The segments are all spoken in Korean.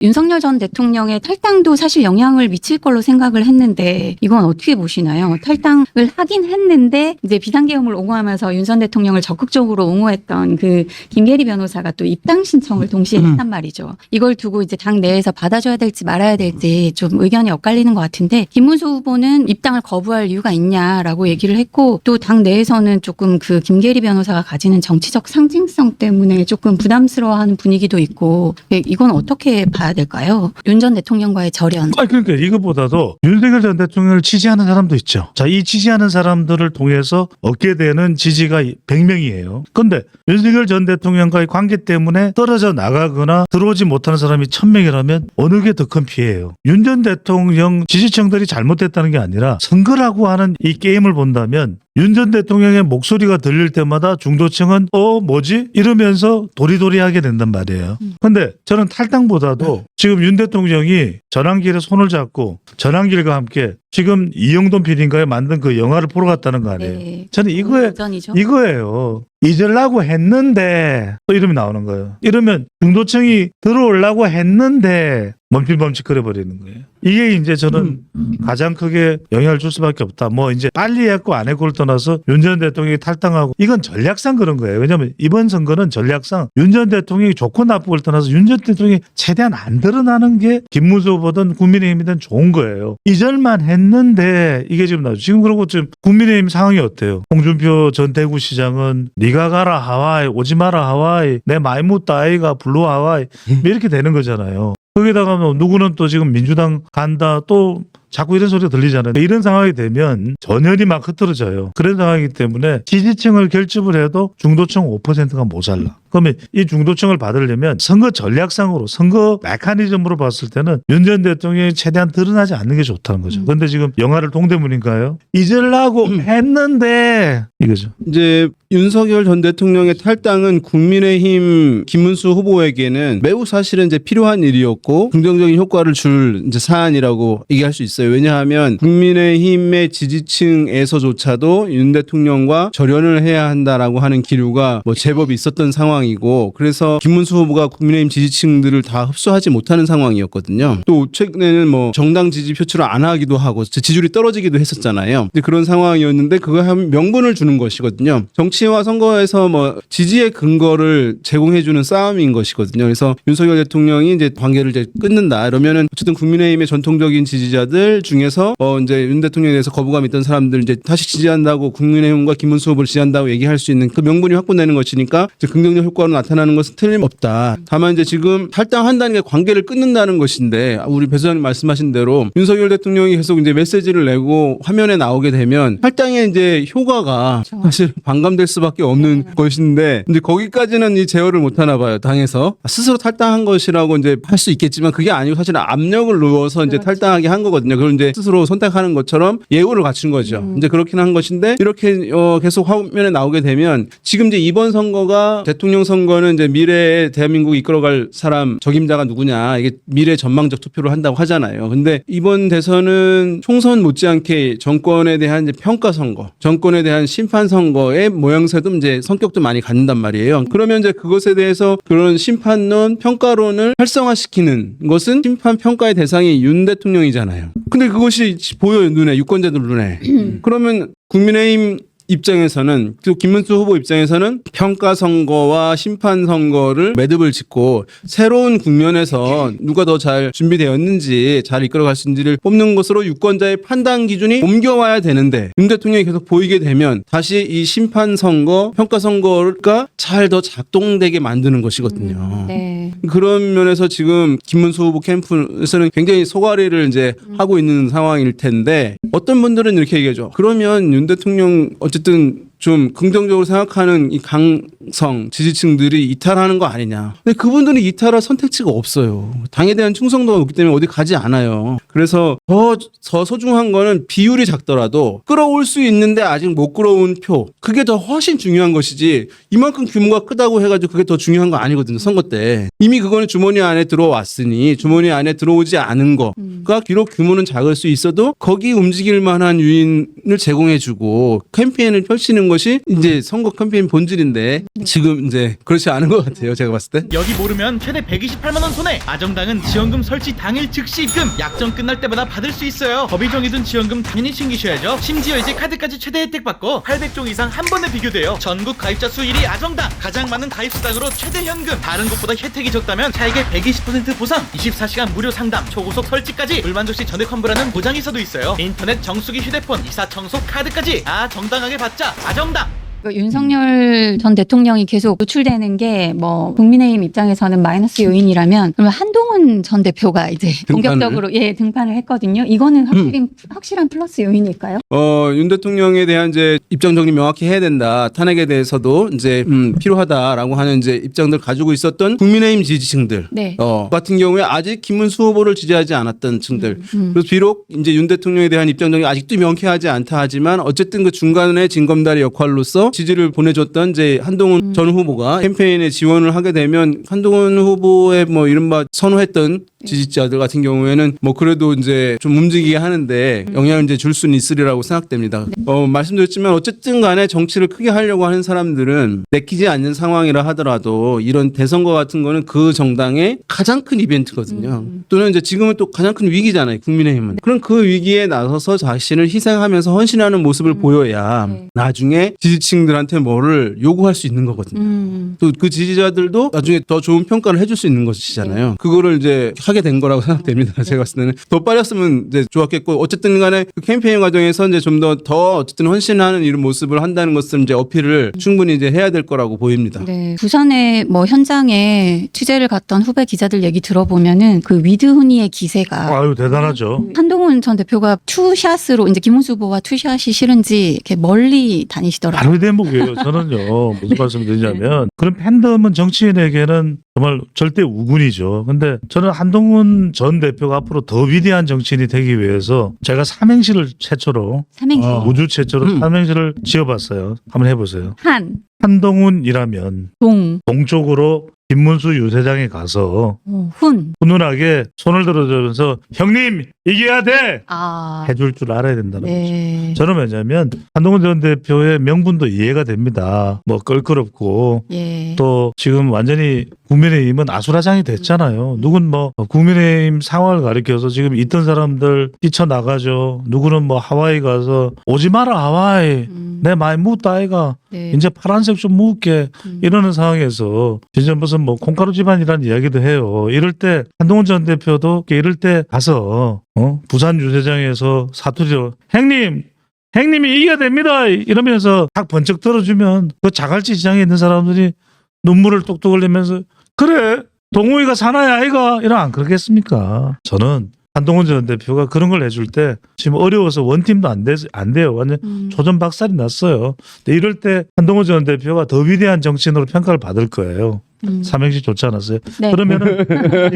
윤석열 전 대통령의 탈당도 사실 영향을 미칠 걸로 생각을 했는데 이건 어떻게 보시나요? 탈당을 하긴 했는데 이제 비상계엄을 옹호하면서 윤 전 대통령을 적극적으로 옹호했던 그 김계리 변호사가 또 입당 신청을 동시에 했단 말이죠. 이걸 두고 이제 당 내에서 받아줘야 될지 말아야 될지 좀 의견이 엇갈리는 것 같은데 김문수 후보는 입당을 거부할 이유가 있냐라고 얘기를 했고 또 당 내에서는 조금 그 김계리 변호사가 가지는 정치적 상징성 때문에 조금 부담스러워하는 분위기도 있고 이건 어떻게 봐야 될까요? 윤 전 대통령과의 절연. 그러니까 이것보다도 윤석열 전 대통령을 지지하는 사람도 있죠. 자, 이 지지하는 사람들을 통해서 얻게 되는 지지가 100명이에요. 그런데 윤석열 전 대통령과의 관계 때문에 떨어져 나가거나 들어오지 못하는 사람이 1000명이라면 어느 게 더 큰 피해예요. 윤 전 대통령 지지층들이 잘못됐다는 게 아니라 선거라고 하는 이 게임을 본다면 윤 전 대통령의 목소리가 들릴 때마다 중도층은 뭐지? 이러면서 도리도리하게 된단 말이에요. 그런데 저는 탈당보다도 지금 윤 대통령이 전환길에 손을 잡고 전환길과 함께 지금 이영돈 PD인가에 만든 그 영화를 보러 갔다는 거 아니에요. 네. 저는 이거예요. 잊으려고 했는데 또 이름이 나오는 거예요. 이러면 중도층이 들어오려고 했는데 멈칫멈칫거려 버리는 거예요. 이게 이제 저는 가장 크게 영향을 줄 수밖에 없다. 뭐 이제 빨리 했고 안 했고를 떠나서 윤 전 대통령이 탈당하고 이건 전략상 그런 거예요. 왜냐하면 이번 선거는 전략상 윤 전 대통령이 좋고 나쁘고를 떠나서 윤 전 대통령이 최대한 안 드러나는 게 김문수 후보든 국민의힘이든 좋은 거예요. 이절만 했는데 이게 지금 나죠. 지금 그러고 지금 국민의힘 상황이 어때요? 홍준표 전 대구시장은 네가 가라 하와이 오지 마라 하와이 내 많이 묻다 아이가 블루 하와이 이렇게 되는 거잖아요. 거기다가 누구는 또 지금 민주당 간다 또 자꾸 이런 소리가 들리잖아요. 이런 상황이 되면 전열이 막 흐트러져요. 그런 상황이기 때문에 지지층을 결집을 해도 중도층 5%가 모자라. 그러면 이 중도층을 받으려면 선거 전략상으로 선거 메커니즘으로 봤을 때는 윤 전 대통령이 최대한 드러나지 않는 게 좋다는 거죠. 그런데 지금 영화를 동대문인가요? 잊으려고 했는데 이거죠. 이제 윤석열 전 대통령의 탈당은 국민의힘 김문수 후보에게는 매우 사실은 이제 필요한 일이었고 긍정적인 효과를 줄 이제 사안이라고 얘기할 수 있어요. 왜냐하면 국민의힘의 지지층에서조차도 윤 대통령과 절연을 해야 한다라고 하는 기류가 뭐 제법 있었던 상황이고 그래서 김문수 후보가 국민의힘 지지층들을 다 흡수하지 못하는 상황이었거든요. 또 최근에는 뭐 정당 지지 표출을 안 하기도 하고 지지율이 떨어지기도 했었잖아요. 근데 그런 상황이었는데 그거 하면 명분을 주는 것이거든요. 정치와 선거에서 뭐 지지의 근거를 제공해주는 싸움인 것이거든요. 그래서 윤석열 대통령이 이제 관계를 이제 끊는다 이러면은 어쨌든 국민의힘의 전통적인 지지자들 중에서 이제 윤 대통령에 대해서 거부감 있던 사람들 이제 다시 지지한다고 국민의힘과 김문수 후보를 지지한다고 얘기할 수 있는 그 명분이 확보되는 것이니까 이제 긍정적 효과로 나타나는 것은 틀림없다. 다만 이제 지금 탈당한다는 게 관계를 끊는다는 것인데 우리 배 소장님 말씀하신 대로 윤석열 대통령이 계속 이제 메시지를 내고 화면에 나오게 되면 탈당의 이제 효과가 사실 반감될 수밖에 없는 것인데 이제 거기까지는 이 제어를 못 하나 봐요. 당에서 스스로 탈당한 것이라고 이제 할 수 있겠지만 그게 아니고 사실은 압력을 넣어서 이제 탈당하게 한 거거든요. 그걸 이제 스스로 선택하는 것처럼 예우를 갖춘 거죠. 이제 그렇긴 한 것인데 이렇게 계속 화면에 나오게 되면 지금 이제 이번 선거가 대통령 선거는 이제 미래의 대한민국 이끌어갈 사람 적임자가 누구냐 이게 미래 전망적 투표를 한다고 하잖아요. 근데 이번 대선은 총선 못지않게 정권에 대한 이제 평가 선거, 정권에 대한 심판 선거의 모양새도 이제 성격도 많이 갖는단 말이에요. 그러면 이제 그것에 대해서 그런 심판론, 평가론을 활성화시키는 것은 심판 평가의 대상이 윤 대통령이잖아요. 근데 그것이 보여요, 눈에, 유권자들 눈에. 그러면 국민의힘 입장에서는 또 김문수 후보 입장에서는 평가 선거와 심판 선거를 매듭을 짓고 새로운 국면에서 누가 더 잘 준비되었는지 잘 이끌어갈 수 있는지를 뽑는 것으로 유권자의 판단 기준이 옮겨와야 되는데 윤 대통령이 계속 보이게 되면 다시 이 심판 선거, 평가 선거가 잘 더 작동되게 만드는 것이거든요. 네. 그런 면에서 지금 김문수 후보 캠프에서는 굉장히 소가리를 이제 하고 있는 상황일 텐데 어떤 분들은 이렇게 얘기하죠. 그러면 윤 대통령 어쨌든 좀 긍정적으로 생각하는 이 강성 지지층들이 이탈하는 거 아니냐. 근데 그분들은 이탈할 선택지가 없어요. 당에 대한 충성도가 높기 때문에 어디 가지 않아요. 그래서 더 소중한 거는 비율이 작더라도 끌어올 수 있는데 아직 못 끌어온 표. 그게 더 훨씬 중요한 것이지 이만큼 규모가 크다고 해가지고 그게 더 중요한 거 아니거든요. 선거 때. 이미 그거는 주머니 안에 들어왔으니 주머니 안에 들어오지 않은 거. 그러니까 보니까 비록 규모는 작을 수 있어도 거기 움직일 만한 유인을 제공해주고 캠페인을 펼치는 것이 이제 선거 캠페인 본질인데 지금 이제 그렇지 않은 것 같아요. 제가 봤을 때. 여기 모르면 최대 128만 원 손해. 아정당은 지원금 설치 당일 즉시 입금. 약정 끝날 때마다 받을 수 있어요. 법이 정해둔 지원금 당연히 챙기셔야죠. 심지어 이제 카드까지 최대 혜택 받고 800종 이상 한 번에 비교돼요. 전국 가입자 수 1위 아정당. 가장 많은 가입 수당으로 최대 현금. 다른 곳보다 혜택이 적다면 차액의 120% 보상. 24시간 무료 상담. 초고속 설치까지. 불만족 시 전액 환불하는 보장이서도 있어요. 인터넷 정수기 휴대폰 이사 청소 카드까지. 정당하게 받자. 아정당. 윤석열 전 대통령이 계속 노출되는 게 뭐 국민의힘 입장에서는 마이너스 요인이라면 그러면 한동훈 전 대표가 이제 본격적으로 등판을 했거든요. 이거는 확실한 플러스 요인일까요? 윤 대통령에 대한 이제 입장 정리 명확히 해야 된다. 탄핵에 대해서도 이제 필요하다라고 하는 이제 입장들 가지고 있었던 국민의힘 지지층들 네. 같은 경우에 아직 김문수 후보를 지지하지 않았던 층들. 그래서 비록 이제 윤 대통령에 대한 입장 정리 아직도 명쾌하지 않다 하지만 어쨌든 그 중간에 징검다리 역할로서 지지를 보내줬던 이제 한동훈 전 후보가 캠페인에 지원을 하게 되면 한동훈 후보의 뭐 이른바 선호했던 지지자들 같은 경우에는 뭐 그래도 이제 좀 움직이게 하는데 영향을 이제 줄 수는 있으리라고 생각됩니다. 말씀드렸지만 어쨌든 간에 정치를 크게 하려고 하는 사람들은 내키지 않는 상황이라 하더라도 이런 대선거 같은 거는 그 정당의 가장 큰 이벤트거든요. 또는 이제 지금은 또 가장 큰 위기잖아요. 국민의힘은. 그럼 그 위기에 나서서 자신을 희생하면서 헌신하는 모습을 보여야 나중에 지지층들한테 뭐를 요구할 수 있는 거거든요. 또 그 지지자들도 나중에 더 좋은 평가를 해줄 수 있는 것이잖아요. 그거를 이제 하게 된 거라고 생각됩니다. 제가 봤을 때는 더 빨렸으면 이제 좋았겠고 어쨌든 간에 그 캠페인 과정에서 이제 좀 더 어쨌든 헌신하는 이런 모습을 한다는 것을 이제 어필을 충분히 이제 해야 될 거라고 보입니다. 네. 부산의 뭐 현장에 취재를 갔던 후배 기자들 얘기 들어보면은 그 위드훈이의 기세가 아유 대단하죠. 한동훈 전 대표가 투샷으로 이제 김문수 후보와 투샷이 싫은지 이렇게 멀리 다니시더라고요. 바로 이 대목이에요. 저는요 무슨 말씀을 드리냐면 그런 팬덤은 정치인에게는 정말 절대 우군이죠. 근데 저는 한동훈 전 대표가 앞으로 더 위대한 정치인이 되기 위해서 제가 삼행시를 최초로 삼행시. 우주 최초로 삼행시를 지어봤어요. 한번 해보세요. 한동훈이라면 동쪽으로 김문수 유세장에 가서 훈훈하게 손을 들어주면서 형님 이겨야 돼 해줄 줄 알아야 된다는 거죠. 저는 왜냐하면 한동훈 전 대표의 명분도 이해가 됩니다. 뭐 껄끄럽고 또 지금 완전히 국민의힘은 아수라장이 됐잖아요. 누군 뭐 국민의힘 상황을 가리켜서 지금 있던 사람들 뛰쳐나가죠. 누구는 뭐 하와이 가서 오지 마라 하와이 내 많이 묻다 아이가 이제 파란색 좀 묻게 이러는 상황에서 진짜 무슨 뭐 콩가루 집안이라는 이야기도 해요. 이럴 때 한동훈 전 대표도 이럴 때 가서 부산 유세장에서 사투리로 형님이 이겨야 됩니다 이러면서 딱 번쩍 들어주면 그 자갈치 시장에 있는 사람들이 눈물을 뚝뚝 흘리면서 그래 동호이가 사나이 아이가 이러면 안 그러겠습니까? 저는 한동훈 전 대표가 그런 걸 해줄 때 지금 어려워서 원팀도 안 돼요. 완전 초전박살이 났어요. 근데 이럴 때 한동훈 전 대표가 더 위대한 정치인으로 평가를 받을 거예요. 삼행시 좋지 않았어요? 네. 그러면은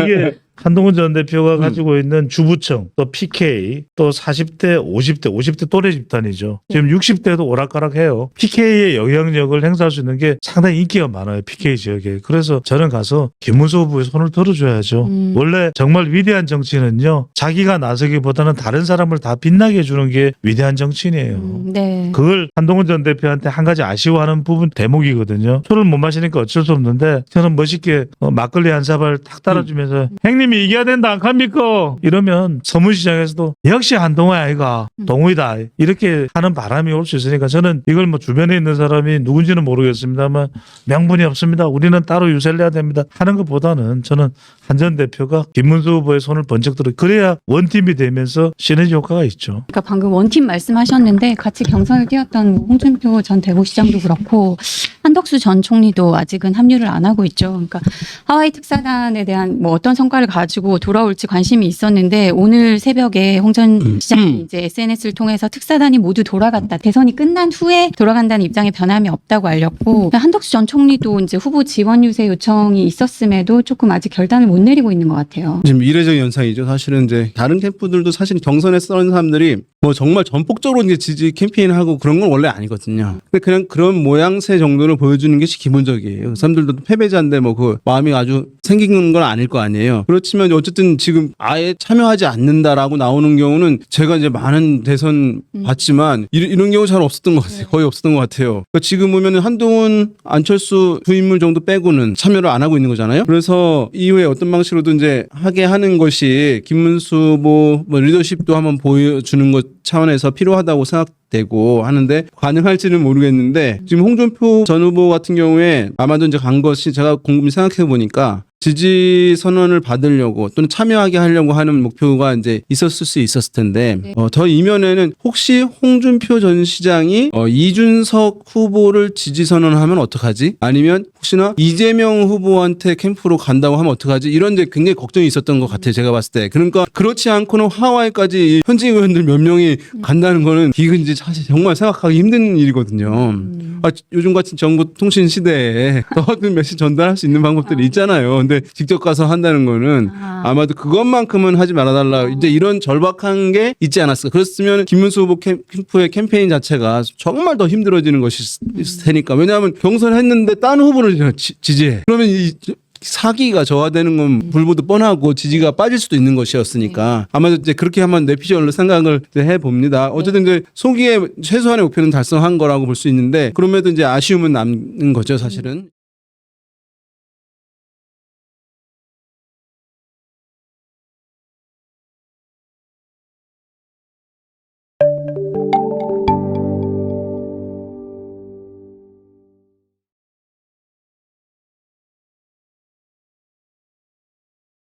이게 한동훈 전 대표가 가지고 있는 주부청 또 PK 또 40대 50대 또래 집단이죠. 지금 60대도 오락가락해요. PK의 영향력을 행사할 수 있는 게 상당히 인기가 많아요. PK 지역에. 그래서 저는 가서 김문수 후보의 손을 들어줘야죠. 원래 정말 위대한 정치는요. 자기가 나서기보다는 다른 사람을 다 빛나게 해주는 게 위대한 정치인이에요. 네. 그걸 한동훈 전 대표한테 한 가지 아쉬워하는 부분 대목이거든요. 술을 못 마시니까 어쩔 수 없는데 저는 멋있게 막걸리 한 사발 탁 따라주면서 형님이 이겨야 된다 안 갑니까? 이러면 서문시장에서도 역시 한동훈 아이가 동우이다 이렇게 하는 바람이 올 수 있으니까 저는 이걸 뭐 주변에 있는 사람이 누군지는 모르겠습니다만 명분이 없습니다. 우리는 따로 유세를 해야 됩니다. 하는 것보다는 저는 한 전 대표가 김문수 후보의 손을 번쩍 들어 그래야 원팀이 되면서 시너지 효과가 있죠. 그러니까 방금 원팀 말씀하셨는데 같이 경선을 뛰었던 홍준표 전 대구시장도 그렇고 한덕수 전 총리도 아직은 합류를 안 하고 있죠. 그러니까 하와이 특사단에 대한 뭐 어떤 성과를 가지고 돌아올지 관심이 있었는데 오늘 새벽에 홍 전 시장이 이제 SNS를 통해서 특사단이 모두 돌아갔다. 대선이 끝난 후에 돌아간다는 입장에 변함이 없다고 알렸고 한덕수 전 총리도 이제 후보 지원 유세 요청이 있었음에도 조금 아직 결단을 못 내리고 있는 것 같아요. 지금 이례적 현상이죠. 사실은 이제 다른 캠프들도 사실 경선에 쓰는 사람들이 뭐 정말 전폭적으로 이제 지지 캠페인하고 그런 건 원래 아니거든요. 근데 그냥 그런 모양새 정도를 모습을 보여주는 것이 기본적이에요. 그 사람들도 패배자인데 뭐 그 마음이 아주 생긴 건 아닐 거 아니에요. 그렇지만 어쨌든 지금 아예 참여하지 않는다라고 나오는 경우는 제가 이제 많은 대선 봤지만 이런 경우 잘 없었던 것 같아요. 거의 없었던 것 같아요. 그러니까 지금 보면은 한동훈, 안철수 두 인물 정도 빼고는 참여를 안 하고 있는 거잖아요. 그래서 이후에 어떤 방식으로도 이제 하게 하는 것이 김문수 후보 뭐 리더십도 한번 보여주는 것 차원에서 필요하다고 생각되고 하는데 가능할지는 모르겠는데 지금 홍준표 전 후보 같은 경우에 아마도 이제 간 것이 제가 곰곰이 생각해 보니까 지지 선언을 받으려고 또는 참여하게 하려고 하는 목표가 이제 있었을 수 있었을 텐데 더 이면에는 혹시 홍준표 전 시장이 이준석 후보를 지지 선언하면 어떡하지? 아니면 혹시나 이재명 후보한테 캠프로 간다고 하면 어떡하지? 이런 이제 굉장히 걱정이 있었던 것 같아요. 제가 봤을 때. 그러니까 그렇지 않고는 하와이까지 현직 의원들 몇 명이 간다는 거는 이건 이제 사실 정말 생각하기 힘든 일이거든요. 요즘 같은 정보통신 시대에 더큰 메시지 전달할 수 있는 방법들이 있잖아요. 근데 직접 가서 한다는 거는 아마도 그것만큼은 하지 말아달라. 이제 이런 절박한 게 있지 않았을까. 그렇으면 김문수 후보 캠프의 캠페인 자체가 정말 더 힘들어지는 것이 있을 테니까. 왜냐하면 경선했는데 딴 후보를 지지해. 그러면 이 사기가 저하되는 건 불보듯 뻔하고 지지가 빠질 수도 있는 것이었으니까 아마도 이제 그렇게 한번 내피셜로 생각을 해 봅니다. 어쨌든 이제 소기의 최소한의 목표는 달성한 거라고 볼 수 있는데 그럼에도 이제 아쉬움은 남는 거죠, 사실은.